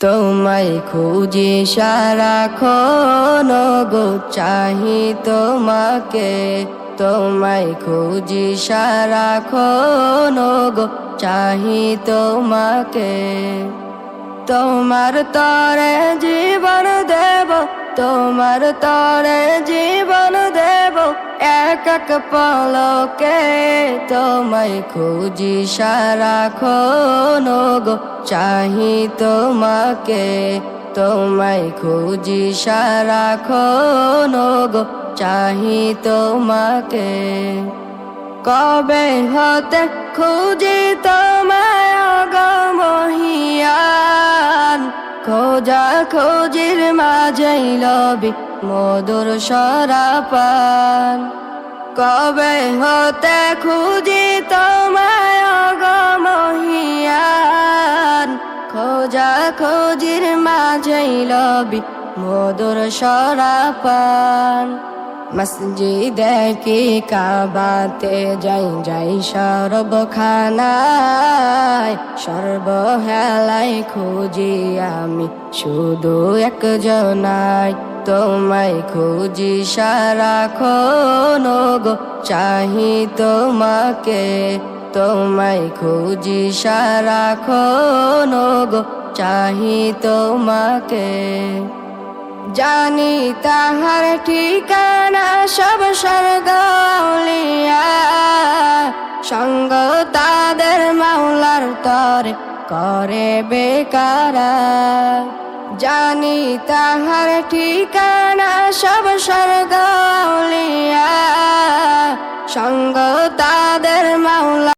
তোমায় খুঁজি সারাক্ষণ গো চাহি তোমাকে, তোমায় খুঁজি সারাক্ষণ গো চাহি তোমাকে। তোমার তরে জীবন দেব, তোমার তরে জীবন দেব এক এক পলকে। তোমায় খুঁজি সারাক্ষণ গো চাহি তোমাকে, তোমায় খুঁজি সারাক্ষণ গো চাহি তোমাকে। কবে হতে খুঁজি তোমায় অগমহিয়ান, খোঁজা খোঁজির মাঝেই লবি মধুর সরাপান। কবে হতে খুঁজি তোমায় অগমহিয়ান, খোঁজা খোঁজির মাঝেই লবি মধুর সরাপান। মসজিদে কি কাবাতে যাই যাই সর্বখানায়, সর্বহেলায় খুঁজি আমি শুধু একজনাই। তোমায় খুঁজি সারাক্ষণ গো চাহি তোমাকে, তোমায় খুঁজি সারাক্ষণ গো চাহি তোমাকে। জানি তাহার ঠিকানা সব স্বর্গ আউলিয়া, সঙ্গ তাদের মাওলার তরে করে বেকারা। জানি তাহার ঠিকানা সব স্বর্গ আউলিয়া, সঙ্গ তাদের মাওলা